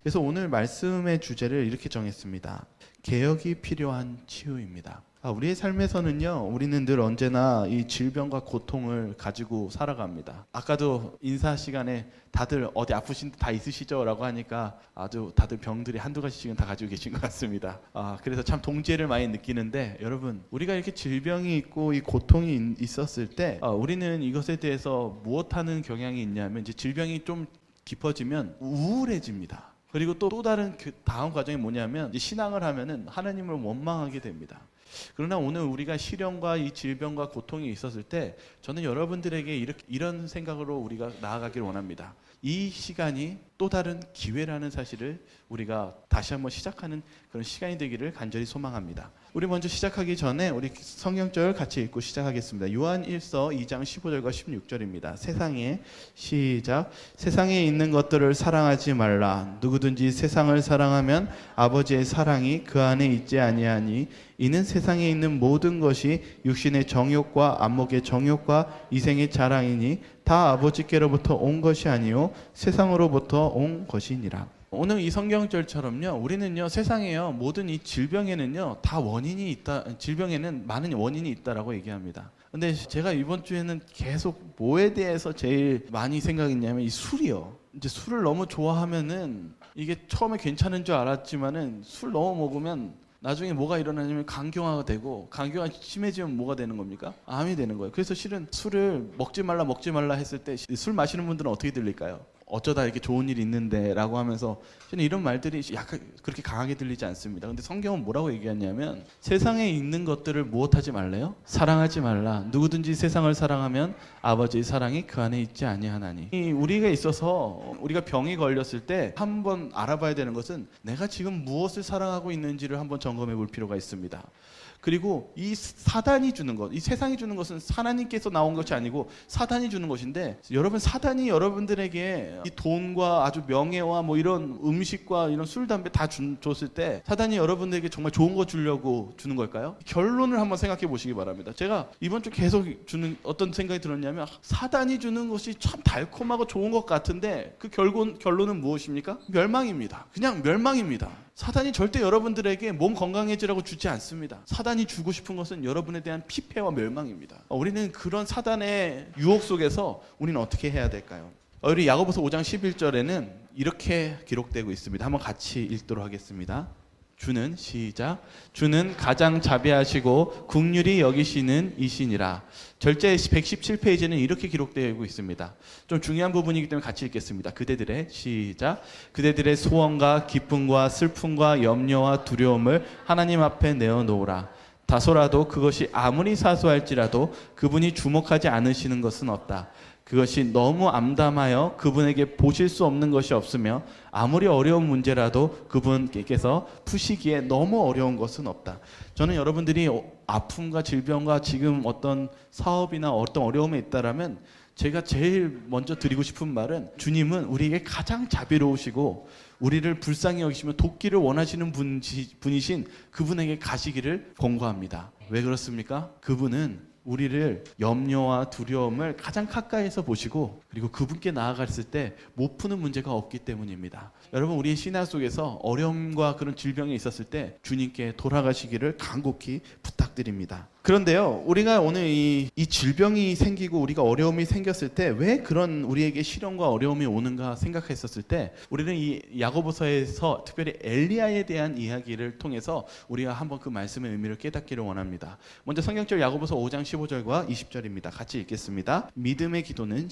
그래서 오늘 말씀의 주제를 이렇게 정했습니다. 개혁이 필요한 치유입니다. 우리의 삶에서는요, 우리는 늘 언제나 이 질병과 고통을 가지고 살아갑니다. 아까도 인사 시간에 다들 어디 아프신 데 다 있으시죠? 라고 하니까 아주 다들 병들이 한두 가지씩은 다 가지고 계신 것 같습니다. 그래서 참 동지애를 많이 느끼는데, 여러분, 우리가 이렇게 질병이 있고 이 고통이 있었을 때 우리는 이것에 대해서 무엇하는 경향이 있냐면, 이제 질병이 좀 깊어지면 우울해집니다. 그리고 또 다른 그 다음 과정이 뭐냐면, 이제 신앙을 하면은 하나님을 원망하게 됩니다. 그러나 오늘 우리가 시련과 이 질병과 고통이 있었을 때, 저는 여러분들에게 이런 생각으로 우리가 나아가기를 원합니다. 이 시간이 또 다른 기회라는 사실을 우리가 다시 한번 시작하는 그런 시간이 되기를 간절히 소망합니다. 우리 먼저 시작하기 전에 우리 성경절 같이 읽고 시작하겠습니다. 요한 1서 2장 15절과 16절입니다. 세상에 있는 것들을 사랑하지 말라. 누구든지 세상을 사랑하면 아버지의 사랑이 그 안에 있지 아니하니, 이는 세상에 있는 모든 것이 육신의 정욕과 안목의 정욕과 이생의 자랑이니 다 아버지께로부터 온 것이 아니요 세상으로부터 온 것이니라. 오늘 이 성경절처럼요, 우리는요, 세상에요, 모든 이 질병에는요, 다 원인이 있다, 질병에는 많은 원인이 있다라고 얘기합니다. 근데 제가 이번 주에는 계속 뭐에 대해서 제일 많이 생각했냐면, 이 술이요. 이제 술을 너무 좋아하면은, 이게 처음에 괜찮은 줄 알았지만은 술 너무 먹으면 나중에 뭐가 일어나냐면 간경화가 되고, 간경화 심해지면 뭐가 되는 겁니까? 암이 되는 거예요. 그래서 실은 술을 먹지 말라 했을 때 술 마시는 분들은 어떻게 들릴까요? 어쩌다 이렇게 좋은 일이 있는데 라고 하면서, 저는 이런 말들이 약간 그렇게 강하게 들리지 않습니다. 근데 성경은 뭐라고 얘기하냐면, 세상에 있는 것들을 무엇하지 말래요? 사랑하지 말라. 누구든지 세상을 사랑하면 아버지의 사랑이 그 안에 있지 아니하나니. 우리가 있어서 우리가 병이 걸렸을 때 한번 알아봐야 되는 것은, 내가 지금 무엇을 사랑하고 있는지를 한번 점검해 볼 필요가 있습니다. 그리고 이 사단이 주는 것, 이 세상이 주는 것은 하나님께서 나온 것이 아니고 사단이 주는 것인데, 여러분, 사단이 여러분들에게 이 돈과 아주 명예와 뭐 이런 음식과 이런 술, 담배 다 줬을 때, 사단이 여러분들에게 정말 좋은 거 주려고 주는 걸까요? 결론을 한번 생각해 보시기 바랍니다. 제가 이번 주 계속 주는 어떤 생각이 들었냐면, 사단이 주는 것이 참 달콤하고 좋은 것 같은데 그 결론은 무엇입니까? 멸망입니다. 그냥 멸망입니다. 사단이 절대 여러분들에게 몸 건강해지라고 주지 않습니다. 사단이 주고 싶은 것은 여러분에 대한 피폐와 멸망입니다. 우리는 그런 사단의 유혹 속에서 우리는 어떻게 해야 될까요? 우리 야고보서 5장 11절에는 이렇게 기록되고 있습니다. 한번 같이 읽도록 하겠습니다. 주는 가장 자비하시고 긍휼히 여기시는 이시니라. 절제 117페이지는 이렇게 기록되고 있습니다. 좀 중요한 부분이기 때문에 같이 읽겠습니다. 그대들의 소원과 기쁨과 슬픔과 염려와 두려움을 하나님 앞에 내어놓으라. 다소라도 그것이 아무리 사소할지라도 그분이 주목하지 않으시는 것은 없다. 그것이 너무 암담하여 그분에게 보실 수 없는 것이 없으며, 아무리 어려운 문제라도 그분께서 푸시기에 너무 어려운 것은 없다. 저는 여러분들이 아픔과 질병과 지금 어떤 사업이나 어떤 어려움에 있다라면, 제가 제일 먼저 드리고 싶은 말은, 주님은 우리에게 가장 자비로우시고 우리를 불쌍히 여기시며 돕기를 원하시는 분이신 그분에게 가시기를 권고합니다. 왜 그렇습니까? 그분은 우리를 염려와 두려움을 가장 가까이에서 보시고, 그리고 그분께 나아갔을 때 못 푸는 문제가 없기 때문입니다. 여러분, 우리의 신앙 속에서 어려움과 그런 질병이 있었을 때 주님께 돌아가시기를 간곡히 부탁드립니다. 그런데요, 우리가 오늘 이 질병이 생기고 우리가 어려움이 생겼을 때 왜 그런 우리에게 시련과 어려움이 오는가 생각했었을 때, 우리는 이 야고보서에서 특별히 엘리야에 대한 이야기를 통해서 우리가 한번 그 말씀의 의미를 깨닫기를 원합니다. 먼저 성경절 야고보서 5장 15절과 20절입니다. 같이 읽겠습니다. 믿음의 기도는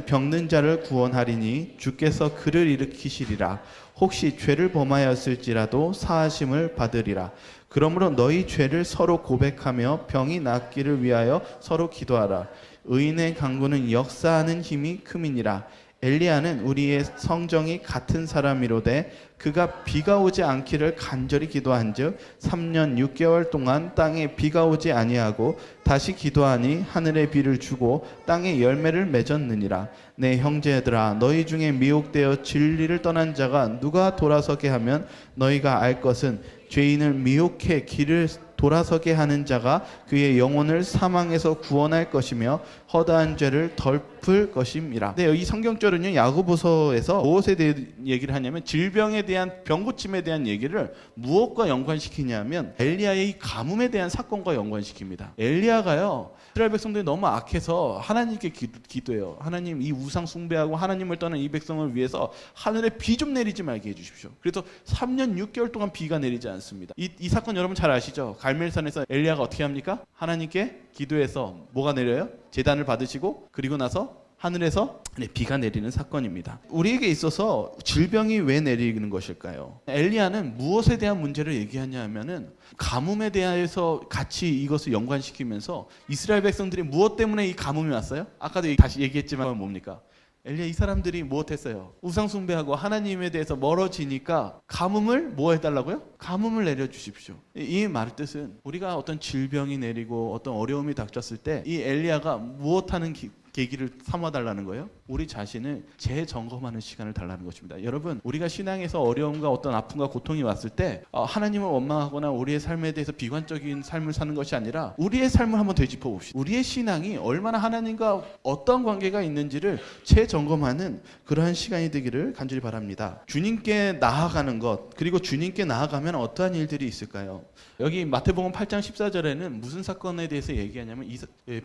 병든 자를 구원하리니 주께서 그를 일으키시리라. 혹시 죄를 범하였을지라도 사하심을 받으리라. 그러므로 너희 죄를 서로 고백하며 병이 낫기를 위하여 서로 기도하라. 의인의 강구는 역사하는 힘이 큼이니라. 엘리야는 우리의 성정이 같은 사람이로되 그가 비가 오지 않기를 간절히 기도한즉 3년 6개월 동안 땅에 비가 오지 아니하고 다시 기도하니 하늘에 비를 주고 땅에 열매를 맺었느니라. 내 형제들아, 너희 중에 미혹되어 진리를 떠난 자가 누가 돌아서게 하면 너희가 알 것은 죄인을 미혹해 길을 돌아서게 하는 자가 그의 영혼을 사망에서 구원할 것이며 허다한 죄를 덮을 것임이라. 네, 이 성경절은요, 야고보서에서 무엇에 대해 얘기를 하냐면 질병에 대한, 병고침에 대한 얘기를 무엇과 연관시키냐면 엘리야의 이 가뭄에 대한 사건과 연관시킵니다. 엘리야가요, 이스라엘 백성들이 너무 악해서 하나님께 기도해요. 하나님, 이 우상 숭배하고 하나님을 떠난 이 백성을 위해서 하늘에 비 좀 내리지 말게 해주십시오. 그래서 3년 6개월 동안 비가 내리지 않습니다. 이 사건 여러분 잘 아시죠? 갈멜산에서 엘리야가 어떻게 합니까? 하나님께 기도해서 뭐가 내려요? 제단을 받으시고 그리고 나서 하늘에서 비가 내리는 사건입니다. 우리에게 있어서 질병이 왜 내리는 것일까요? 엘리야는 무엇에 대한 문제를 얘기하냐 하면은 가뭄에 대해서 같이 이것을 연관시키면서 이스라엘 백성들이 무엇 때문에 이 가뭄이 왔어요? 아까도 다시 얘기했지만 뭡니까? 엘리야, 이 사람들이 무엇했어요? 우상 숭배하고 하나님에 대해서 멀어지니까 가뭄을 뭐 해달라고요? 가뭄을 내려주십시오. 이 말의 뜻은 우리가 어떤 질병이 내리고 어떤 어려움이 닥쳤을 때 이 엘리야가 무엇하는 계기를 삼아달라는 거예요? 우리 자신을 재점검하는 시간을 달라는 것입니다. 여러분, 우리가 신앙에서 어려움과 어떤 아픔과 고통이 왔을 때 하나님을 원망하거나 우리의 삶에 대해서 비관적인 삶을 사는 것이 아니라 우리의 삶을 한번 되짚어 봅시다. 우리의 신앙이 얼마나 하나님과 어떤 관계가 있는지를 재점검하는 그러한 시간이 되기를 간절히 바랍니다. 주님께 나아가는 것, 그리고 주님께 나아가면 어떠한 일들이 있을까요? 여기 마태복음 8장 14절에는 무슨 사건에 대해서 얘기하냐면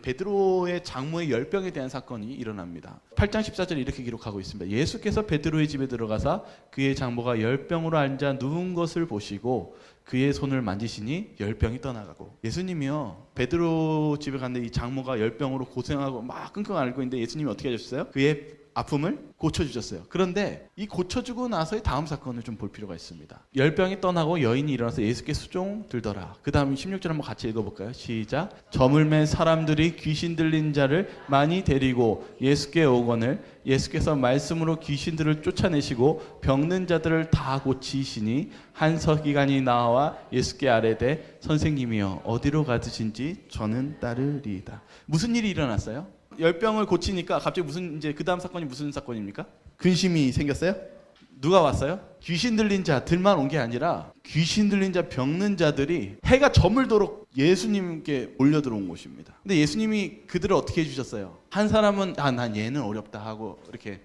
베드로의 장모의 열병에 대한 사건이 일어납니다. 8장 14절에 이렇게 기록하고 있습니다. 예수께서 베드로의 집에 들어가사 그의 장모가 열병으로 앉아 누운 것을 보시고 그의 손을 만지시니 열병이 떠나가고. 예수님이요, 베드로 집에 갔는데 이 장모가 열병으로 고생하고 막 끙끙 앓고 있는데 예수님이 어떻게 해주셨어요? 그의 아픔을 고쳐주셨어요. 그런데 이 고쳐주고 나서의 다음 사건을 좀 볼 필요가 있습니다. 열병이 떠나고 여인이 일어나서 예수께 수종 들더라. 그 다음 16절 한번 같이 읽어볼까요? 시작. 저물 맨 사람들이 귀신 들린 자를 많이 데리고 예수께 오거늘 예수께서 말씀으로 귀신들을 쫓아내시고 병든 자들을 다 고치시니 한 서기관이 나와 예수께 아뢰되 선생님이여 어디로 가드신지 저는 따르리이다. 무슨 일이 일어났어요? 열병을 고치니까 갑자기 이제 그 다음 사건이 무슨 사건입니까? 근심이 생겼어요? 누가 왔어요? 귀신 들린 자들만 온 게 아니라 귀신 들린 자, 병든 자들이 해가 저물도록 예수님께 몰려 들어온 곳입니다. 근데 예수님이 그들을 어떻게 해주셨어요? 한 사람은 난 얘는 어렵다 하고 이렇게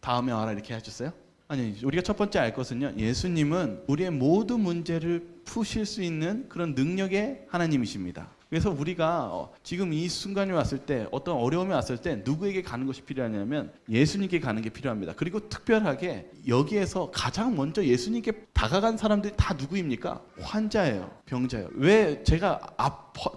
다음에 와라 이렇게 하셨어요? 아니, 우리가 첫 번째 알 것은요, 예수님은 우리의 모든 문제를 푸실 수 있는 그런 능력의 하나님이십니다. 그래서 우리가 지금 이 순간이 왔을 때, 어떤 어려움이 왔을 때 누구에게 가는 것이 필요하냐면 예수님께 가는 게 필요합니다. 그리고 특별하게 여기에서 가장 먼저 예수님께 다가간 사람들이 다 누구입니까? 환자예요. 병자예요. 왜? 제가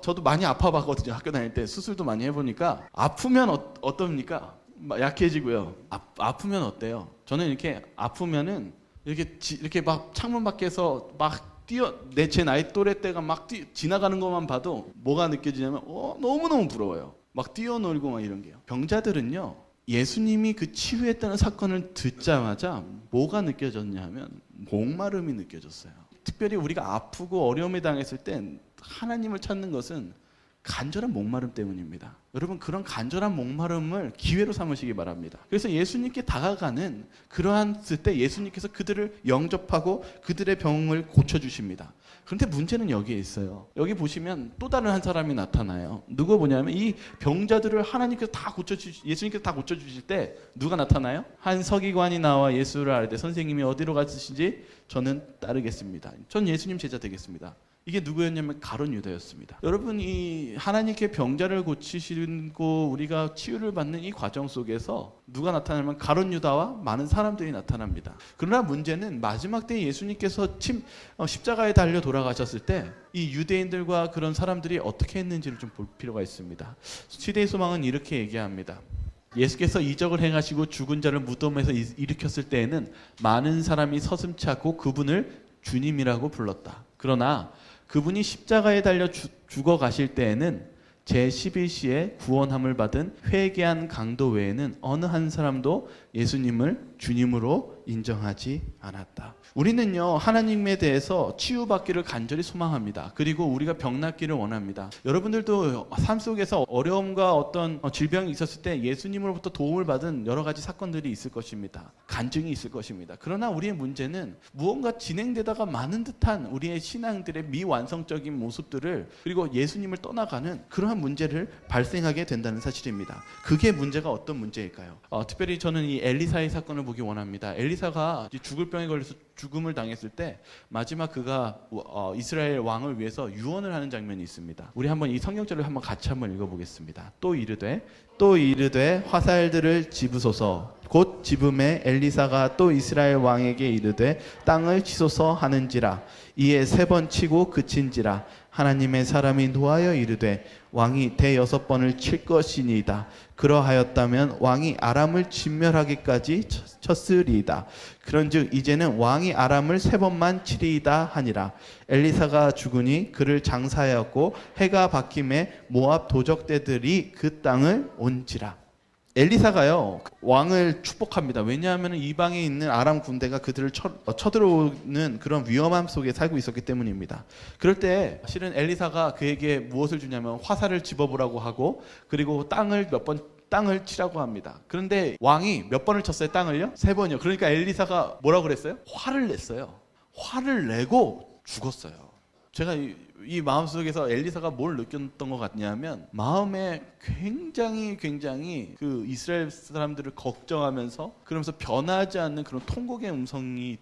저도 많이 아파봤거든요. 학교 다닐 때 수술도 많이 해보니까 아프면 어떻습니까? 약해지고요. 아프면 어때요? 저는 이렇게 아프면은 이렇게 막 창문 밖에서 막 제 나이 또래 때가 막 지나가는 것만 봐도 뭐가 느껴지냐면 너무너무 부러워요. 막 뛰어놀고 막 이런 게요. 병자들은요, 예수님이 그 치유했다는 사건을 듣자마자 뭐가 느껴졌냐 하면 목마름이 느껴졌어요. 특별히 우리가 아프고 어려움에 당했을 땐 하나님을 찾는 것은 간절한 목마름 때문입니다. 여러분, 그런 간절한 목마름을 기회로 삼으시기 바랍니다. 그래서 예수님께 다가가는 그러한 때 예수님께서 그들을 영접하고 그들의 병을 고쳐주십니다. 그런데 문제는 여기에 있어요. 여기 보시면 또 다른 한 사람이 나타나요. 누구 보냐면 이 병자들을 예수님께서 다 고쳐주실 때 누가 나타나요? 한 서기관이 나와 예수를 아뢰되 선생님이 어디로 가시는지 저는 따르겠습니다. 전 예수님 제자 되겠습니다. 이게 누구였냐면 가룟 유다였습니다. 여러분, 이 하나님께 병자를 고치시고 우리가 치유를 받는 이 과정 속에서 누가 나타나면 가룟 유다와 많은 사람들이 나타납니다. 그러나 문제는 마지막 때 예수님께서 십자가에 달려 돌아가셨을 때 이 유대인들과 그런 사람들이 어떻게 했는지를 좀 볼 필요가 있습니다. 시대의 소망은 이렇게 얘기합니다. 예수께서 이적을 행하시고 죽은 자를 무덤에서 일으켰을 때에는 많은 사람이 서슴지 않고 그분을 주님이라고 불렀다. 그러나 그분이 십자가에 달려 죽어 가실 때에는 제11시에 구원함을 받은 회개한 강도 외에는 어느 한 사람도 예수님을 주님으로 인정하지 않았다. 우리는요, 하나님에 대해서 치유받기를 간절히 소망합니다. 그리고 우리가 병 낫기를 원합니다. 여러분들도 삶 속에서 어려움과 어떤 질병이 있었을 때 예수님으로부터 도움을 받은 여러 가지 사건들이 있을 것입니다. 간증이 있을 것입니다. 그러나 우리의 문제는 무언가 진행되다가 많은 듯한 우리의 신앙들의 미완성적인 모습들을, 그리고 예수님을 떠나가는 그러한 문제를 발생하게 된다는 사실입니다. 그게 문제가 어떤 문제일까요? 특별히 저는 이 엘리사의 사건을 보기 원합니다. 엘리사가 죽을 병에 걸려서 죽음을 당했을 때 마지막 그가 이스라엘 왕을 위해서 유언을 하는 장면이 있습니다. 우리 한번 이 성경절을 한번 같이 한번 읽어보겠습니다. 또 이르되 화살들을 집으소서. 곧 집음에 엘리사가 또 이스라엘 왕에게 이르되 땅을 치소서 하는지라. 이에 3번 치고 그친지라. 하나님의 사람이 노하여 이르되 왕이 대6번을 칠 것이니이다. 그러하였다면 왕이 아람을 진멸하기까지 쳤으리이다. 그런즉 이제는 왕이 아람을 3번만 치리이다 하니라. 엘리사가 죽으니 그를 장사하였고 해가 바뀜에 모압 도적대들이 그 땅을 온지라. 엘리사가요, 왕을 축복합니다. 왜냐하면 이방에 있는 아람 군대가 그들을 쳐들어오는 그런 위험함 속에 살고 있었기 때문입니다. 그럴 때 실은 엘리사가 그에게 무엇을 주냐면 화살을 집어보라고 하고, 그리고 땅을 치라고 합니다. 그런데 왕이 몇 번을 쳤어요? 땅을요? 3번이요. 그러니까 엘리사가 뭐라고 그랬어요? 화를 냈어요. 화를 내고 죽었어요. 제가 이 마음속에서 엘리사가 뭘 느꼈던 것 같냐면, 마음에 굉장히 그 이스라엘 사람들을 걱정하면서, 그러면서 변하지 않는 그런 통곡의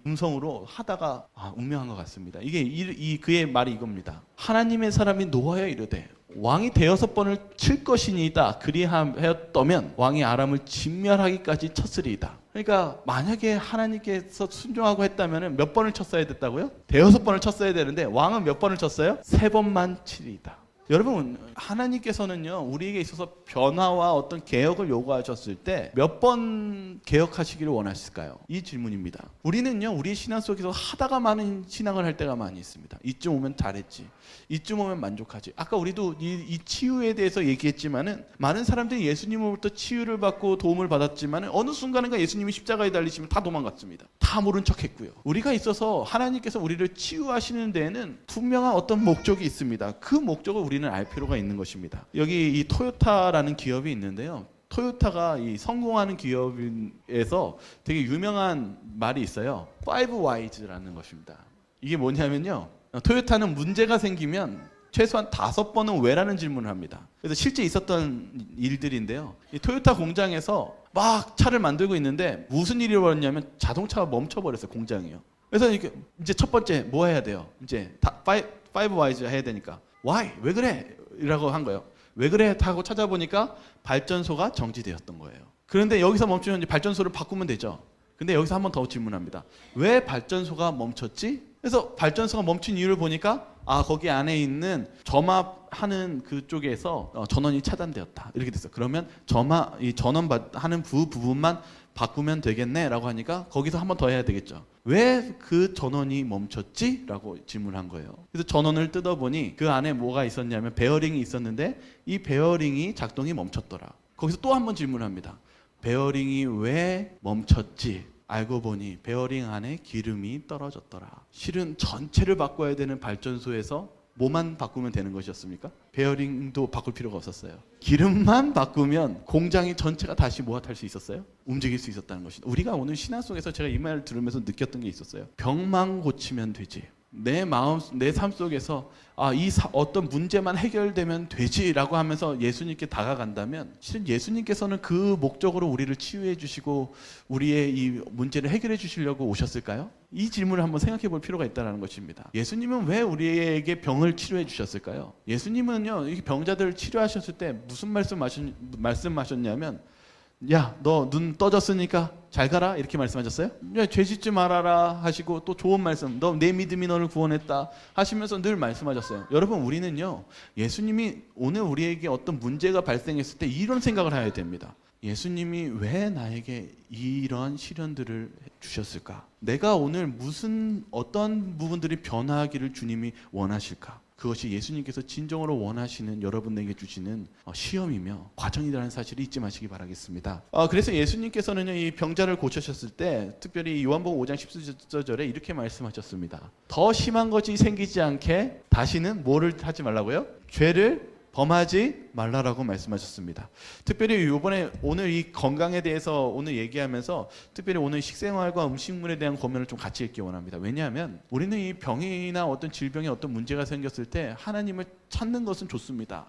음성으로 하다가 운명한 것 같습니다. 이게 그의 말이 이겁니다. 하나님의 사람이 노하여 이르되 왕이 6번을 칠 것이니이다. 그리하였다면 왕이 아람을 진멸하기까지 쳤으리이다. 그러니까 만약에 하나님께서 순종하고 했다면 몇 번을 쳤어야 됐다고요? 6번을 쳤어야 되는데 왕은 몇 번을 쳤어요? 3번만 치리이다. 여러분, 하나님께서는요, 우리에게 있어서 변화와 어떤 개혁을 요구하셨을 때 몇 번 개혁하시기를 원하실까요? 이 질문입니다. 우리는요, 우리 신앙 속에서 하다가 많은 신앙을 할 때가 많이 있습니다. 이쯤 오면 잘했지, 이쯤 오면 만족하지. 아까 우리도 이 치유에 대해서 얘기했지만은, 많은 사람들이 예수님으로부터 치유를 받고 도움을 받았지만은 어느 순간인가 예수님이 십자가에 달리시면 다 도망갔습니다. 다 모른 척했고요. 우리가 있어서 하나님께서 우리를 치유하시는 데에는 분명한 어떤 목적이 있습니다. 그 목적을 우리는 알 필요가 있는 것입니다. 여기 이 토요타라는 기업이 있는데요. 토요타가 이 성공하는 기업에서 되게 유명한 말이 있어요. 5Whys라는 것입니다. 이게 뭐냐면요, 토요타는 문제가 생기면 최소한 5번은 왜라는 질문을 합니다. 그래서 실제 있었던 일들인데요, 이 토요타 공장에서 막 차를 만들고 있는데 무슨 일이 벌어졌냐면 자동차가 멈춰버렸어요, 공장이요. 그래서 이제 첫 번째 뭐 해야 돼요? 이제 5Whys 해야 되니까, Why? 왜 그래? 이라고 한 거예요. 왜 그래? 하고 찾아보니까 발전소가 정지되었던 거예요. 그런데 여기서 멈추면 이제 발전소를 바꾸면 되죠. 근데 여기서 한 번 더 질문합니다. 왜 발전소가 멈췄지? 그래서 발전소가 멈춘 이유를 보니까 거기 안에 있는 점압하는 그쪽에서 전원이 차단되었다. 이렇게 됐어요. 그러면 이 전원하는 부분만 바꾸면 되겠네 라고 하니까 거기서 한 번 더 해야 되겠죠. 왜 그 전원이 멈췄지? 라고 질문한 거예요. 그래서 전원을 뜯어보니 그 안에 뭐가 있었냐면 베어링이 있었는데, 이 베어링이 작동이 멈췄더라. 거기서 또 한 번 질문합니다. 베어링이 왜 멈췄지? 알고 보니 베어링 안에 기름이 떨어졌더라. 실은 전체를 바꿔야 되는 발전소에서 뭐만 바꾸면 되는 것이었습니까? 베어링도 바꿀 필요가 없었어요. 기름만 바꾸면 공장이 전체가 다시 뭐가 탈 수 있었어요? 움직일 수 있었다는 것입니다. 우리가 오늘 신앙 속에서 제가 이 말을 들으면서 느꼈던 게 있었어요. 병만 고치면 되지. 내 마음, 내 삶 속에서 어떤 문제만 해결되면 되지라고 하면서 예수님께 다가간다면, 실은 예수님께서는 그 목적으로 우리를 치유해 주시고 우리의 이 문제를 해결해 주시려고 오셨을까요? 이 질문을 한번 생각해 볼 필요가 있다는 것입니다. 예수님은 왜 우리에게 병을 치료해 주셨을까요? 예수님은요, 이 병자들을 치료하셨을 때 무슨 말씀하셨냐면, 야, 너 눈 떠졌으니까 잘 가라, 이렇게 말씀하셨어요? 야, 죄 짓지 말아라 하시고, 또 좋은 말씀, 너 내 믿음이 너를 구원했다 하시면서 늘 말씀하셨어요. 여러분, 우리는요, 예수님이 오늘 우리에게 어떤 문제가 발생했을 때 이런 생각을 해야 됩니다. 예수님이 왜 나에게 이런 시련들을 주셨을까? 내가 오늘 어떤 부분들이 변화하기를 주님이 원하실까? 그것이 예수님께서 진정으로 원하시는 여러분에게 주시는 시험이며 과정이라는 사실을 잊지 마시기 바라겠습니다. 그래서 예수님께서는 이 병자를 고치셨을 때 특별히 요한복음 5장 14절에 이렇게 말씀하셨습니다. 더 심한 것이 생기지 않게 다시는 뭐를 하지 말라고요? 죄를 범하지 말라라고 말씀하셨습니다. 특별히 이번에 오늘 이 건강에 대해서 오늘 얘기하면서 특별히 오늘 식생활과 음식물에 대한 고민을 좀 같이 읽기 원합니다. 왜냐하면 우리는 이 병이나 어떤 질병에 어떤 문제가 생겼을 때 하나님을 찾는 것은 좋습니다.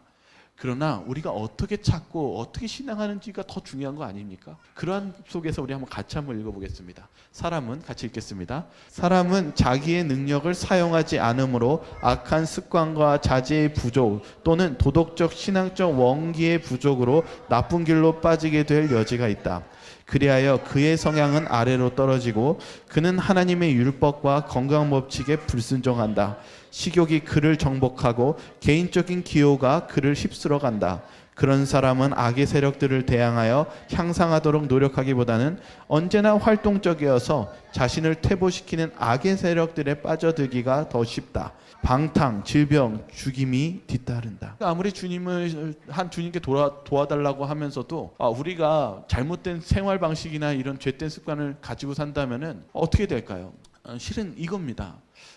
그러나 우리가 어떻게 찾고 어떻게 신앙하는지가 더 중요한 거 아닙니까? 그러한 속에서 우리 같이 한번 읽어보겠습니다. 사람은 같이 읽겠습니다. 사람은 자기의 능력을 사용하지 않으므로 악한 습관과 자제의 부족 또는 도덕적 신앙적 원기의 부족으로 나쁜 길로 빠지게 될 여지가 있다. 그리하여 그의 성향은 아래로 떨어지고 그는 하나님의 율법과 건강법칙에 불순종한다. 식욕이 그를 정복하고 개인적인 기호가 그를 휩쓸어 간다. 그런 사람은 악의 세력들을 대항하여 향상하도록 노력하기보다는 언제나 활동적이어서 자신을 퇴보시키는 악의 세력들에 빠져들기가 더 쉽다. 방탕, 질병, 죽임이 뒤따른다. 아무리 주님께 도와달라고 하면서도 우리가 잘못된 생활 방식이나 이런 죄된 습관을 가지고 산다면은 어떻게 될까요? 실은 이겁니다.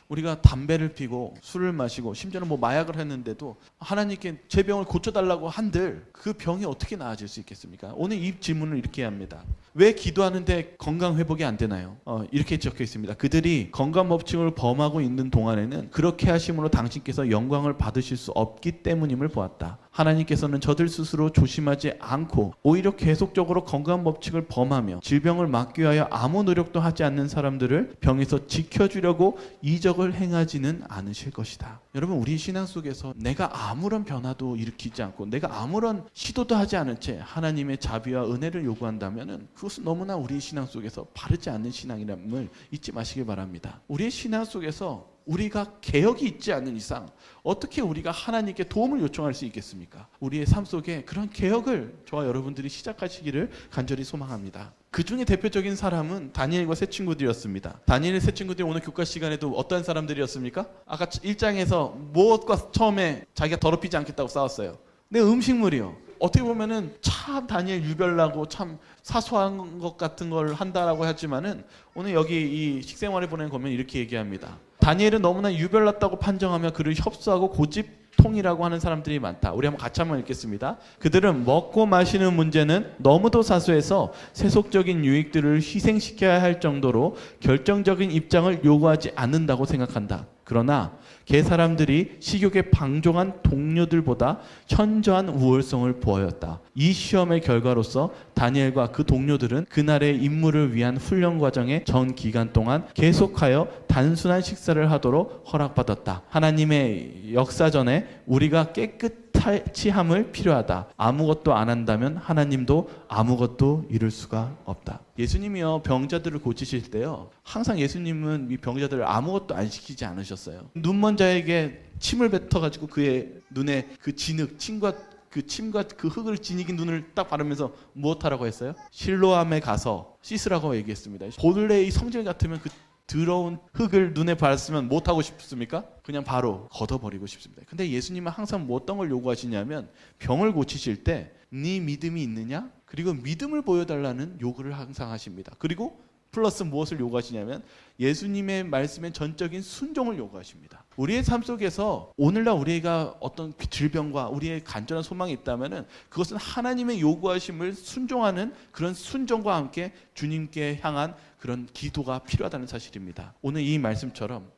우리가 담배를 피고 술을 마시고 심지어는 마약을 했는데도 하나님께 제 병을 고쳐달라고 한들 그 병이 어떻게 나아질 수 있겠습니까? 오늘 이 질문을 이렇게 합니다. 왜 기도하는데 건강 회복이 안 되나요? 이렇게 적혀 있습니다. 그들이 건강법칙을 범하고 있는 동안에는 그렇게 하심으로 당신께서 영광을 받으실 수 없기 때문임을 보았다. 하나님께서는 저들 스스로 조심하지 않고 오히려 계속적으로 건강법칙을 범하며 질병을 막기 위하여 아무 노력도 하지 않는 사람들을 병에서 지켜주려고 이적을 행하지는 않으실 것이다. 여러분, 우리 신앙 속에서 내가 아무런 변화도 일으키지 않고 내가 아무런 시도도 하지 않은 채 하나님의 자비와 은혜를 요구한다면 그것은 너무나 우리 신앙 속에서 바르지 않는 신앙이라는 잊지 마시길 바랍니다. 우리의 신앙 속에서 우리가 개혁이 있지 않는 이상 어떻게 우리가 하나님께 도움을 요청할 수 있겠습니까? 우리의 삶 속에 그런 개혁을 저와 여러분들이 시작하시기를 간절히 소망합니다. 그 중에 대표적인 사람은 다니엘과 세 친구들이었습니다. 다니엘의 세 친구들이 오늘 교과 시간에도 어떤 사람들이었습니까? 아까 1장에서 무엇과 처음에 자기가 더럽히지 않겠다고 싸웠어요. 내 음식물이요. 어떻게 보면은 참 다니엘 유별나고 참 사소한 것 같은 걸 한다라고 하지만은 오늘 여기 이 식생활에 보낸 거면 이렇게 얘기합니다. 다니엘은 너무나 유별났다고 판정하며 그를 협소하고 고집통이라고 하는 사람들이 많다. 우리 같이 한번 읽겠습니다. 그들은 먹고 마시는 문제는 너무도 사소해서 세속적인 유익들을 희생시켜야 할 정도로 결정적인 입장을 요구하지 않는다고 생각한다. 그러나 개 사람들이 식욕에 방종한 동료들보다 현저한 우월성을 보였다. 이 시험의 결과로서 다니엘과 그 동료들은 그날의 임무를 위한 훈련 과정의 전 기간 동안 계속하여 단순한 식사를 하도록 허락받았다. 하나님의 역사전에 우리가 깨끗함을 필요하다. 아무것도 안 한다면 하나님도 아무것도 이룰 수가 없다. 예수님이요, 병자들을 고치실 때요, 항상 예수님은 이 병자들을 아무것도 안 시키지 않으셨어요. 눈먼 자에게 침을 뱉어가지고 그의 눈에 그 진흙, 침과 그 흙을 지니긴 눈을 딱 바르면서 무엇하라고 했어요? 실로암에 가서 씻으라고 얘기했습니다. 본래 이 성질 같으면 그 더러운 흙을 눈에 발랐으면 뭐 하고 싶습니까? 그냥 바로 걷어버리고 싶습니다. 근데 예수님은 항상 어떤 걸 요구하시냐면 병을 고치실 때 네 믿음이 있느냐? 그리고 믿음을 보여달라는 요구를 항상 하십니다. 그리고 플러스 무엇을 요구하시냐면 예수님의 말씀에 전적인 순종을 요구하십니다. 우리의 삶 속에서 오늘날 우리가 어떤 질병과 우리의 간절한 소망이 있다면 그것은 하나님의 요구하심을 순종하는 그런 순종과 함께 주님께 향한 그런 기도가 필요하다는 사실입니다. 오늘 이 말씀처럼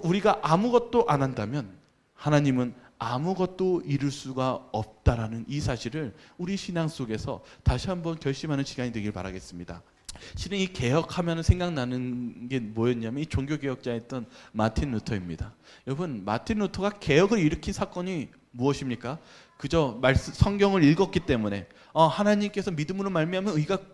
우리가 아무것도 안 한다면 하나님은 아무것도 이룰 수가 없다라는 이 사실을 우리 신앙 속에서 다시 한번 결심하는 시간이 되길 바라겠습니다. 실은 이 개혁하면 생각나는 게 뭐였냐면 이 종교개혁자였던 마틴 루터입니다. 여러분, 마틴 루터가 개혁을 일으킨 사건이 무엇입니까? 그저 성경을 읽었기 때문에 하나님께서 믿음으로 말미암아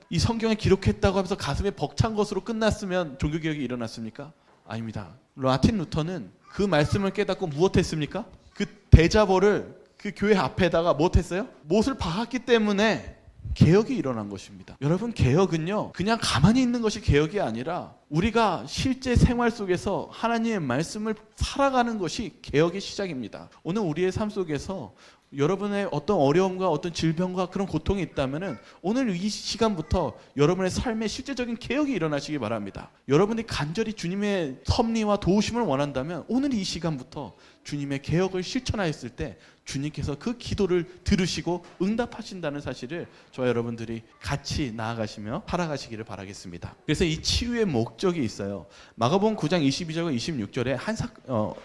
이 성경에 기록했다고 하면서 가슴에 벅찬 것으로 끝났으면 종교개혁이 일어났습니까? 아닙니다. 마틴 루터는 그 말씀을 깨닫고 무엇했습니까? 그 대자보를 그 교회 앞에다가 무엇했어요? 못을 박았기 때문에 개혁이 일어난 것입니다. 여러분, 개혁은요 그냥 가만히 있는 것이 개혁이 아니라 우리가 실제 생활 속에서 하나님의 말씀을 살아가는 것이 개혁의 시작입니다. 오늘 우리의 삶 속에서 여러분의 어떤 어려움과 어떤 질병과 그런 고통이 있다면은 오늘 이 시간부터 여러분의 삶에 실제적인 개혁이 일어나시기 바랍니다. 여러분이 간절히 주님의 섭리와 도우심을 원한다면 오늘 이 시간부터 주님의 개혁을 실천하였을 때 주님께서 그 기도를 들으시고 응답하신다는 사실을 저와 여러분들이 같이 나아가시며 살아가시기를 바라겠습니다. 그래서 이 치유의 목적이 있어요. 마가복음 9장 22절과 26절에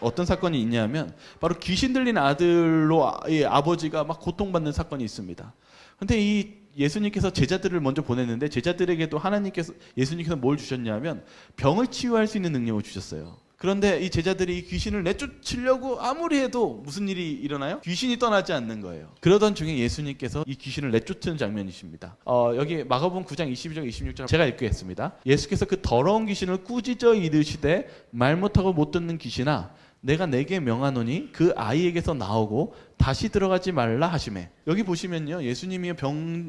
어떤 사건이 있냐면 바로 귀신 들린 아들로 이 아버지가 막 고통받는 사건이 있습니다. 근데 이 예수님께서 제자들을 먼저 보냈는데 제자들에게도 예수님께서 뭘 주셨냐면 병을 치유할 수 있는 능력을 주셨어요. 그런데 이 제자들이 이 귀신을 내쫓으려고 아무리 해도 무슨 일이 일어나요? 귀신이 떠나지 않는 거예요. 그러던 중에 예수님께서 이 귀신을 내쫓는 장면이십니다. 여기 마가복음 9장 22절 26절 제가 읽겠습니다. 예수께서 그 더러운 귀신을 꾸짖어 이르시되 말 못하고 못 듣는 귀신아 내가 내게 명하노니 그 아이에게서 나오고 다시 들어가지 말라 하시매. 여기 보시면요 예수님이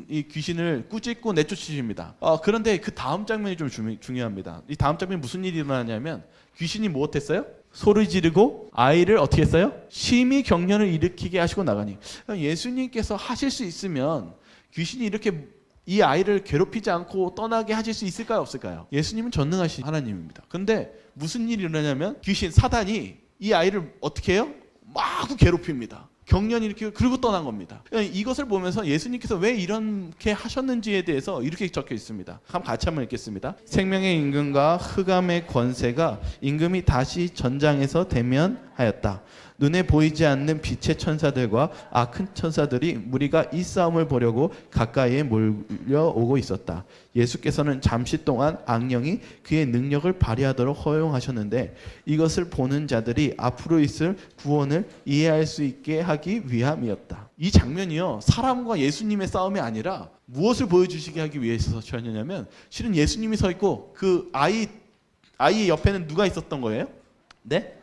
이 귀신을 꾸짖고 내쫓으십니다. 그런데 그 다음 장면이 좀 중요합니다. 이 다음 장면에 무슨 일이 일어나냐면 귀신이 무엇했어요? 소리 지르고 아이를 어떻게 했어요? 심히 경련을 일으키게 하시고 나가니. 예수님께서 하실 수 있으면 귀신이 이렇게 이 아이를 괴롭히지 않고 떠나게 하실 수 있을까요? 없을까요? 예수님은 전능하신 하나님입니다. 그런데 무슨 일이 일어나냐면 사단이 이 아이를 어떻게 해요? 마구 괴롭힙니다. 경련이 이렇게 그리고 떠난 겁니다. 이것을 보면서 예수님께서 왜 이렇게 하셨는지에 대해서 이렇게 적혀 있습니다. 같이 한번 읽겠습니다. 생명의 임금과 흑암의 권세가 임금이 다시 전장에서 대면하였다. 눈에 보이지 않는 빛의 천사들과 악한 천사들이 무리가 이 싸움을 보려고 가까이에 몰려오고 있었다. 예수께서는 잠시 동안 악령이 그의 능력을 발휘하도록 허용하셨는데 이것을 보는 자들이 앞으로 있을 구원을 이해할 수 있게 하기 위함이었다. 이 장면이요 사람과 예수님의 싸움이 아니라 무엇을 보여주시게 하기 위해서 전이냐면 실은 예수님이 서 있고 그 아이의 옆에는 누가 있었던 거예요? 네?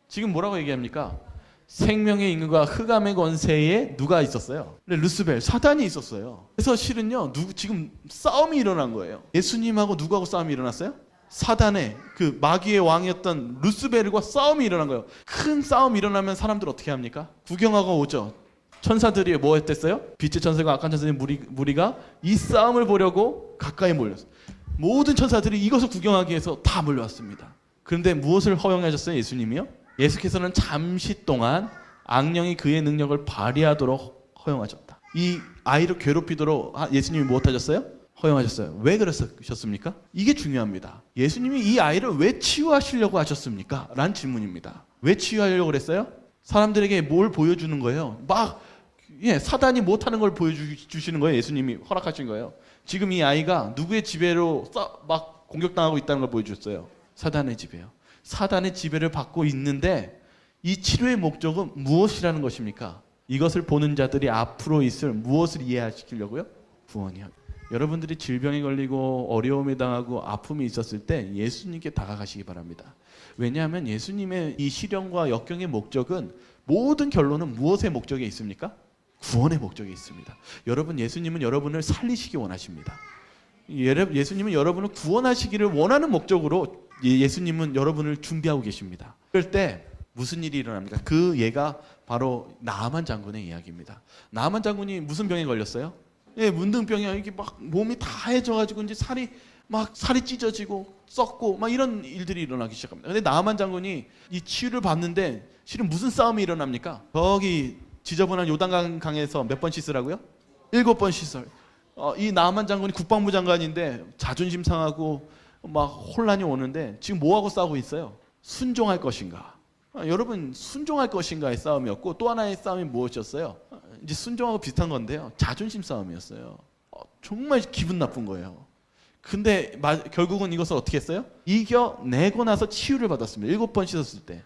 지금 뭐라고 얘기합니까? 생명의 임금과 흑암의 권세에 누가 있었어요? 루스벨, 사단이 있었어요. 그래서 실은요, 지금 싸움이 일어난 거예요. 예수님하고 누구하고 싸움이 일어났어요? 사단의 그 마귀의 왕이었던 루스벨과 싸움이 일어난 거예요. 큰 싸움이 일어나면 사람들 어떻게 합니까? 구경하고 오죠. 천사들이 뭐 했댔어요? 빛의 천사가 악한 천사의 무리가 이 싸움을 보려고 가까이 몰렸어요. 모든 천사들이 이것을 구경하기 위해서 다 몰려왔습니다. 그런데 무엇을 허용하셨어요? 예수님이요? 예수께서는 잠시 동안 악령이 그의 능력을 발휘하도록 허용하셨다. 이 아이를 괴롭히도록 예수님이 무엇하셨어요? 허용하셨어요. 왜 그러셨습니까? 이게 중요합니다. 예수님이 이 아이를 왜 치유하시려고 하셨습니까? 라는 질문입니다. 왜 치유하려고 그랬어요? 사람들에게 뭘 보여주는 거예요? 사단이 못하는 걸 보여주시는 거예요. 예수님이 허락하신 거예요. 지금 이 아이가 누구의 지배로 막 공격당하고 있다는 걸 보여줬어요. 사단의 지배요. 사단의 지배를 받고 있는데 이 치료의 목적은 무엇이라는 것입니까? 이것을 보는 자들이 앞으로 있을 무엇을 이해시키려고요? 구원이요. 여러분들이 질병에 걸리고 어려움에 당하고 아픔이 있었을 때 예수님께 다가가시기 바랍니다. 왜냐하면 예수님의 이 시련과 역경의 목적은 모든 결론은 무엇의 목적에 있습니까? 구원의 목적에 있습니다. 여러분, 예수님은 여러분을 살리시기 원하십니다. 예수님은 여러분을 구원하시기를 원하는 목적으로 예수님은 여러분을 준비하고 계십니다. 그럴 때 무슨 일이 일어납니까? 그 예가 바로 나아만 장군의 이야기입니다. 나아만 장군이 무슨 병에 걸렸어요? 문둥병이 이렇게 막 몸이 다 해져가지고 이제 살이 찢어지고 썩고 막 이런 일들이 일어나기 시작합니다. 근데 나아만 장군이 이 치유를 받는데 실은 무슨 싸움이 일어납니까? 거기 지저분한 요단강 강에서 몇 번 씻으라고요? 7번 씻어요. 이 나아만 장군이 국방부 장관인데 자존심 상하고 막 혼란이 오는데 지금 뭐하고 싸우고 있어요? 순종할 것인가? 여러분, 순종할 것인가의 싸움이었고 또 하나의 싸움이 무엇이었어요? 이제 순종하고 비슷한 건데요. 자존심 싸움이었어요. 정말 기분 나쁜 거예요. 근데 결국은 이것을 어떻게 했어요? 이겨내고 나서 치유를 받았습니다. 7번 씻었을 때.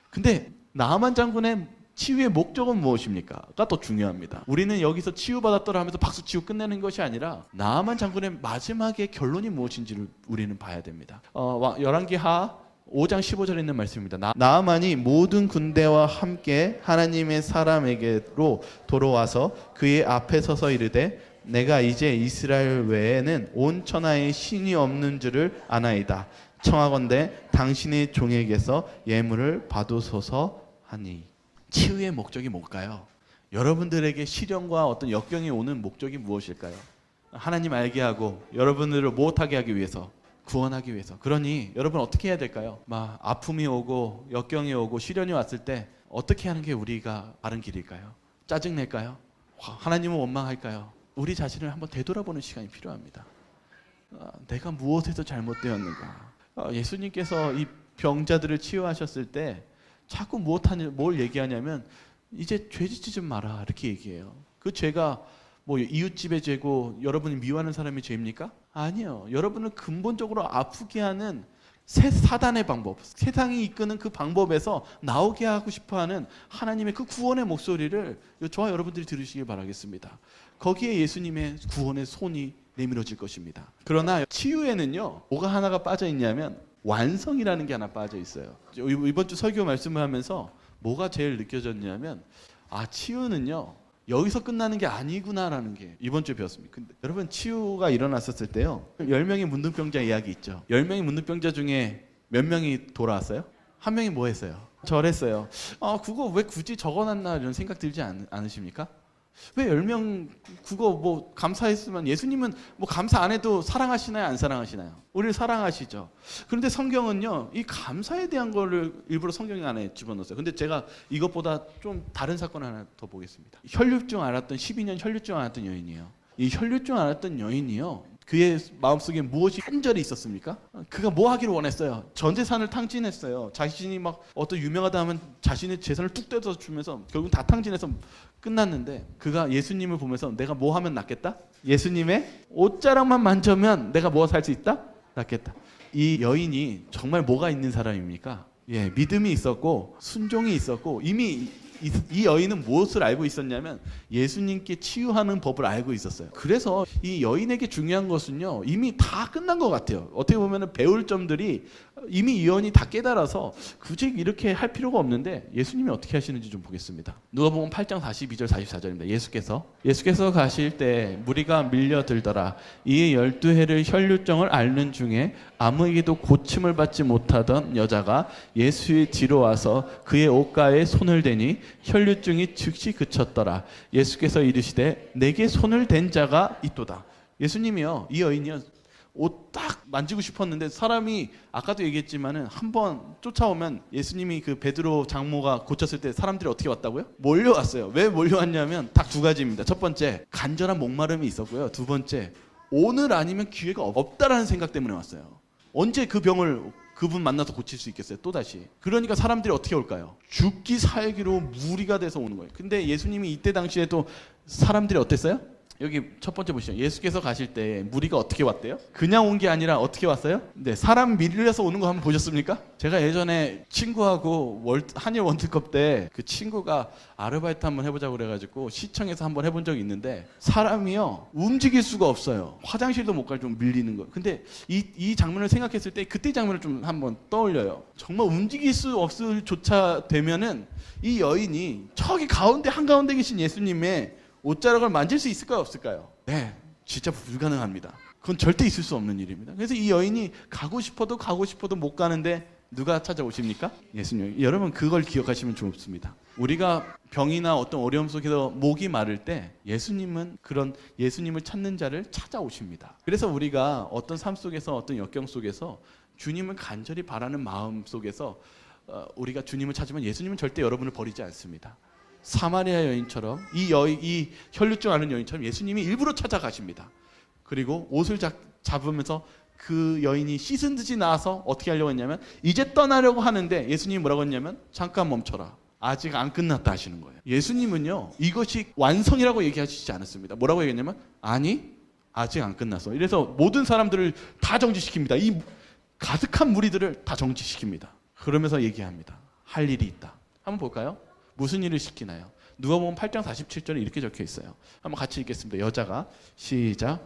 근데 나아만 장군의 치유의 목적은 무엇입니까?가 더 중요합니다. 우리는 여기서 치유받았더라 하면서 박수 치고 끝내는 것이 아니라 나아만 장군의 마지막의 결론이 무엇인지를 우리는 봐야 됩니다. 열왕기하 5장 15절에 있는 말씀입니다. 나아만이 모든 군대와 함께 하나님의 사람에게로 돌아와서 그의 앞에 서서 이르되 내가 이제 이스라엘 외에는 온 천하에 신이 없는 줄을 아나이다. 청하건대 당신의 종에게서 예물을 받으소서 하니. 치유의 목적이 뭘까요? 여러분들에게 시련과 어떤 역경이 오는 목적이 무엇일까요? 하나님 알게 하고 여러분들을 못하게 하기 위해서, 구원하기 위해서. 그러니 여러분 어떻게 해야 될까요? 막 아픔이 오고 역경이 오고 시련이 왔을 때 어떻게 하는 게 우리가 바른 길일까요? 짜증낼까요? 하나님은 원망할까요? 우리 자신을 한번 되돌아보는 시간이 필요합니다. 내가 무엇에서 잘못되었는가? 예수님께서 이 병자들을 치유하셨을 때 자꾸 뭘 얘기하냐면 이제 죄 짓지 좀 마라 이렇게 얘기해요. 그 죄가 뭐 이웃집의 죄고 여러분이 미워하는 사람의 죄입니까? 아니요. 여러분을 근본적으로 아프게 하는 사단의 방법, 세상이 이끄는 그 방법에서 나오게 하고 싶어하는 하나님의 그 구원의 목소리를 저와 여러분들이 들으시길 바라겠습니다. 거기에 예수님의 구원의 손이 내밀어질 것입니다. 그러나 치유에는요, 뭐가 하나가 빠져 있냐면 완성이라는 게 하나 빠져 있어요. 이번 주 설교 말씀을 하면서 뭐가 제일 느껴졌냐면 치유는요 여기서 끝나는 게 아니구나라는 게 이번 주에 배웠습니다. 근데 여러분 치유가 일어났었을 때요 10명의 문둥병자 이야기 있죠. 10명의 문둥병자 중에 몇 명이 돌아왔어요? 한 명이 뭐 했어요? 절했어요. 그거 왜 굳이 적어놨나 이런 생각 들지 않으십니까? 왜 10명 그거 뭐 감사했으면 예수님은 뭐 감사 안 해도 사랑하시나요? 안 사랑하시나요? 우리를 사랑하시죠. 그런데 성경은요 이 감사에 대한 거를 일부러 성경 안에 집어넣었어요. 근데 제가 이것보다 좀 다른 사건을 하나 더 보겠습니다. 혈류증 앓았던 12년 혈류증 앓았던 여인이에요. 이 혈류증 앓았던 여인이요 그의 마음속에 무엇이 간절히 있었습니까? 그가 뭐 하기를 원했어요? 전 재산을 탕진했어요. 자신이 막 어떤 유명하다 하면 자신의 재산을 뚝 떼서 주면서 결국 다 탕진해서 끝났는데 그가 예수님을 보면서 내가 뭐 하면 낫겠다? 예수님의 옷자락만 만져면 내가 뭐 살 수 있다? 낫겠다. 이 여인이 정말 뭐가 있는 사람입니까? 믿음이 있었고 순종이 있었고 이미 이 여인은 무엇을 알고 있었냐면 예수님께 치유하는 법을 알고 있었어요. 그래서 이 여인에게 중요한 것은요 이미 다 끝난 것 같아요. 어떻게 보면 배울 점들이 이미 이 여인이 다 깨달아서 굳이 이렇게 할 필요가 없는데 예수님이 어떻게 하시는지 좀 보겠습니다. 누가복음 8장 42절 44절입니다. 예수께서 가실 때 무리가 밀려들더라. 이에 12해를 혈류증을 앓는 중에 아무에게도 고침을 받지 못하던 여자가 예수의 뒤로 와서 그의 옷가에 손을 대니 혈류증이 즉시 그쳤더라. 예수께서 이르시되 내게 손을 댄 자가 있도다. 예수님이요 이 여인이요 옷 딱 만지고 싶었는데 사람이 아까도 얘기했지만은 한번 쫓아오면 예수님이 그 베드로 장모가 고쳤을 때 사람들이 어떻게 왔다고요? 몰려왔어요. 왜 몰려왔냐면 딱 두 가지입니다. 첫 번째 간절한 목마름이 있었고요. 두 번째 오늘 아니면 기회가 없다라는 생각 때문에 왔어요. 언제 그 병을 그분 만나서 고칠 수 있겠어요? 또다시. 그러니까 사람들이 어떻게 올까요? 죽기 살기로 무리가 돼서 오는 거예요. 근데 예수님이 이때 당시에도 사람들이 어땠어요? 여기 첫 번째 보시죠. 예수께서 가실 때 무리가 어떻게 왔대요? 그냥 온 게 아니라 어떻게 왔어요? 네, 사람 밀려서 오는 거 한번 보셨습니까? 제가 예전에 친구하고 한일 월드컵 때 그 친구가 아르바이트 한번 해보자고 그래가지고 시청에서 한번 해본 적이 있는데 사람이요 움직일 수가 없어요. 화장실도 못 갈 정도 밀리는 거. 근데 이 장면을 생각했을 때 그때 장면을 좀 한번 떠올려요. 정말 움직일 수 없을 조차 되면은 이 여인이 저기 가운데 한가운데 계신 예수님의 옷자락을 만질 수 있을까요? 없을까요? 네, 진짜 불가능합니다. 그건 절대 있을 수 없는 일입니다. 그래서 이 여인이 가고 싶어도 못 가는데 누가 찾아오십니까? 예수님. 여러분 그걸 기억하시면 좋습니다. 우리가 병이나 어떤 어려움 속에서 목이 마를 때 예수님은 그런 예수님을 찾는 자를 찾아오십니다. 그래서 우리가 어떤 삶 속에서 어떤 역경 속에서 주님을 간절히 바라는 마음 속에서 우리가 주님을 찾으면 예수님은 절대 여러분을 버리지 않습니다. 사마리아 여인처럼 이 혈류증 앓는 여인처럼 예수님이 일부러 찾아가십니다. 그리고 옷을 잡으면서 그 여인이 씻은 듯이 나와서 어떻게 하려고 했냐면 이제 떠나려고 하는데 예수님이 뭐라고 했냐면 잠깐 멈춰라. 아직 안 끝났다 하시는 거예요. 예수님은요 이것이 완성이라고 얘기하시지 않았습니다. 뭐라고 얘기했냐면 아니 아직 안 끝났어. 이래서 모든 사람들을 다 정지시킵니다. 이 가득한 무리들을 다 정지시킵니다. 그러면서 얘기합니다. 할 일이 있다. 한번 볼까요? 무슨 일을 시키나요? 누가복음 8장 47절에 이렇게 적혀 있어요. 한번 같이 읽겠습니다. 여자가 시작.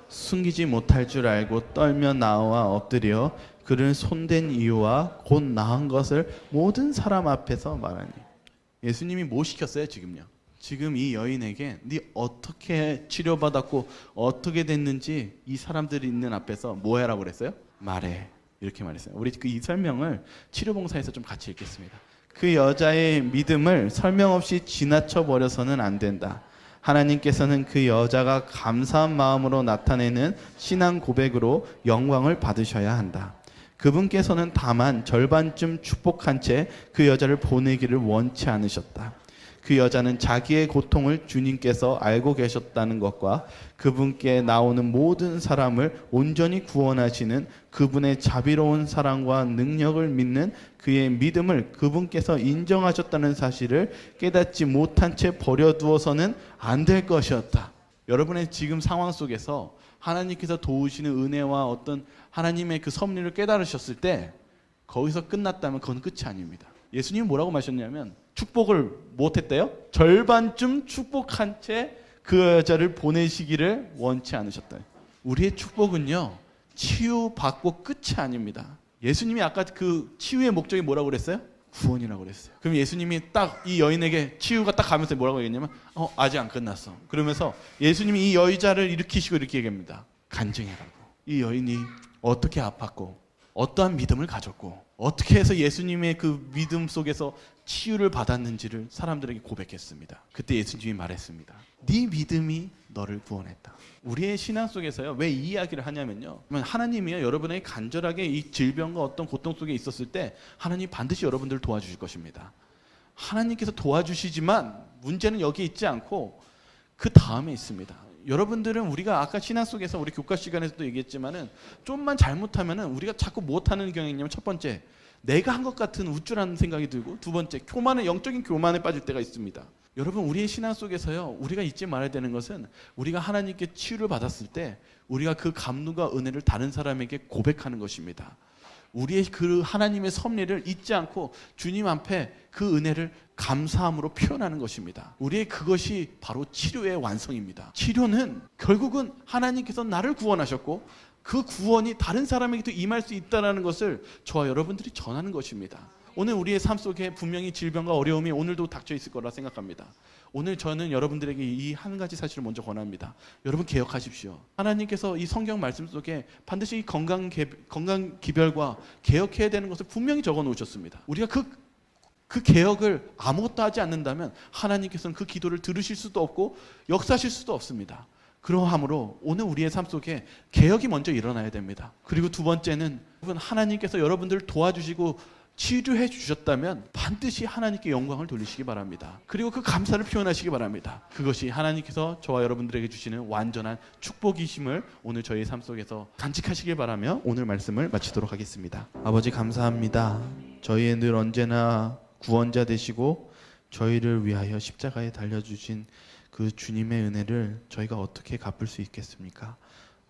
숨기지 못할 줄 알고 떨며 나와 엎드려 그를 손댄 이유와 곧 나은 것을 모든 사람 앞에서 말하니. 예수님이 뭐 시켰어요 지금요? 지금 이 여인에게 네 어떻게 치료받았고 어떻게 됐는지 이 사람들이 있는 앞에서 뭐 해라고 그랬어요? 말해. 이렇게 말했어요. 우리 이 설명을 치료봉사에서 좀 같이 읽겠습니다. 그 여자의 믿음을 설명 없이 지나쳐 버려서는 안 된다. 하나님께서는 그 여자가 감사한 마음으로 나타내는 신앙 고백으로 영광을 받으셔야 한다. 그분께서는 다만 절반쯤 축복한 채 그 여자를 보내기를 원치 않으셨다. 그 여자는 자기의 고통을 주님께서 알고 계셨다는 것과 그분께 나오는 모든 사람을 온전히 구원하시는 그분의 자비로운 사랑과 능력을 믿는 그의 믿음을 그분께서 인정하셨다는 사실을 깨닫지 못한 채 버려두어서는 안 될 것이었다. 여러분의 지금 상황 속에서 하나님께서 도우시는 은혜와 어떤 하나님의 그 섭리를 깨달으셨을 때 거기서 끝났다면 그건 끝이 아닙니다. 예수님이 뭐라고 말하셨냐면 축복을 못했대요. 절반쯤 축복한 채 그 여자를 보내시기를 원치 않으셨다. 우리의 축복은요, 치유받고 끝이 아닙니다. 예수님이 아까 그 치유의 목적이 뭐라고 그랬어요? 구원이라고 그랬어요. 그럼 예수님이 딱 이 여인에게 치유가 딱 가면서 뭐라고 얘기했냐면 아직 안 끝났어. 그러면서 예수님이 이 여자를 일으키시고 이렇게 얘기합니다. 간증해라고. 이 여인이 어떻게 아팠고 어떠한 믿음을 가졌고 어떻게 해서 예수님의 그 믿음 속에서 치유를 받았는지를 사람들에게 고백했습니다. 그때 예수님이 말했습니다. 네 믿음이 너를 구원했다. 우리의 신앙 속에서요, 왜 이 이야기를 하냐면요, 하나님이요 여러분에게 간절하게 이 질병과 어떤 고통 속에 있었을 때 하나님 반드시 여러분들을 도와주실 것입니다. 하나님께서 도와주시지만 문제는 여기 있지 않고 그 다음에 있습니다. 여러분들은 우리가 아까 신앙 속에서 우리 교과 시간에서도 얘기했지만은 좀만 잘못하면은 우리가 자꾸 못하는 경향이 있냐면, 첫 번째, 내가 한 것 같은 우쭐한 생각이 들고, 두 번째, 영적인 교만에 빠질 때가 있습니다. 여러분, 우리의 신앙 속에서요, 우리가 잊지 말아야 되는 것은 우리가 하나님께 치유를 받았을 때 우리가 그 감동과 은혜를 다른 사람에게 고백하는 것입니다. 우리의 그 하나님의 섭리를 잊지 않고 주님 앞에 그 은혜를 감사함으로 표현하는 것입니다. 우리의 그것이 바로 치료의 완성입니다. 치료는 결국은 하나님께서 나를 구원하셨고 그 구원이 다른 사람에게도 임할 수 있다는 것을 저와 여러분들이 전하는 것입니다. 오늘 우리의 삶 속에 분명히 질병과 어려움이 오늘도 닥쳐 있을 거라 생각합니다. 오늘 저는 여러분들에게 이 한 가지 사실을 먼저 권합니다. 여러분, 개혁하십시오. 하나님께서 이 성경 말씀 속에 반드시 건강 기별과 개혁해야 되는 것을 분명히 적어 놓으셨습니다. 우리가 그 개혁을 아무것도 하지 않는다면 하나님께서는 그 기도를 들으실 수도 없고 역사하실 수도 없습니다. 그러하므로 오늘 우리의 삶 속에 개혁이 먼저 일어나야 됩니다. 그리고 두 번째는, 하나님께서 여러분들을 도와주시고 치료해 주셨다면 반드시 하나님께 영광을 돌리시기 바랍니다. 그리고 그 감사를 표현하시기 바랍니다. 그것이 하나님께서 저와 여러분들에게 주시는 완전한 축복이심을 오늘 저희의 삶 속에서 간직하시길 바라며 오늘 말씀을 마치도록 하겠습니다. 아버지, 감사합니다. 저희의 늘 언제나 구원자 되시고 저희를 위하여 십자가에 달려주신 그 주님의 은혜를 저희가 어떻게 갚을 수 있겠습니까?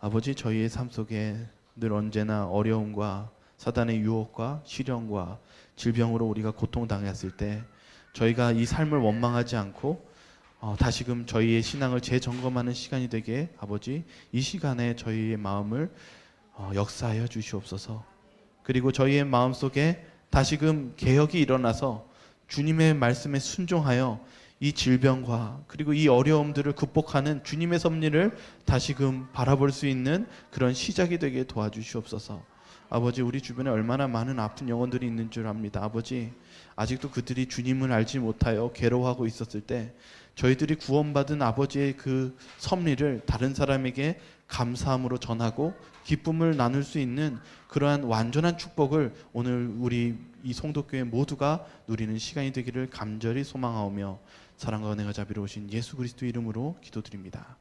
아버지, 저희의 삶 속에 늘 언제나 어려움과 사단의 유혹과 시련과 질병으로 우리가 고통당했을 때 저희가 이 삶을 원망하지 않고 다시금 저희의 신앙을 재점검하는 시간이 되게, 아버지, 이 시간에 저희의 마음을 역사하여 주시옵소서. 그리고 저희의 마음속에 다시금 개혁이 일어나서 주님의 말씀에 순종하여 이 질병과 그리고 이 어려움들을 극복하는 주님의 섭리를 다시금 바라볼 수 있는 그런 시작이 되게 도와주시옵소서. 아버지, 우리 주변에 얼마나 많은 아픈 영혼들이 있는 줄 압니다. 아버지, 아직도 그들이 주님을 알지 못하여 괴로워하고 있었을 때 저희들이 구원받은 아버지의 그 섭리를 다른 사람에게 감사함으로 전하고 기쁨을 나눌 수 있는 그러한 완전한 축복을 오늘 우리 이 송도교회 모두가 누리는 시간이 되기를 간절히 소망하오며 사랑과 은혜가 자비로우신 예수 그리스도 이름으로 기도드립니다.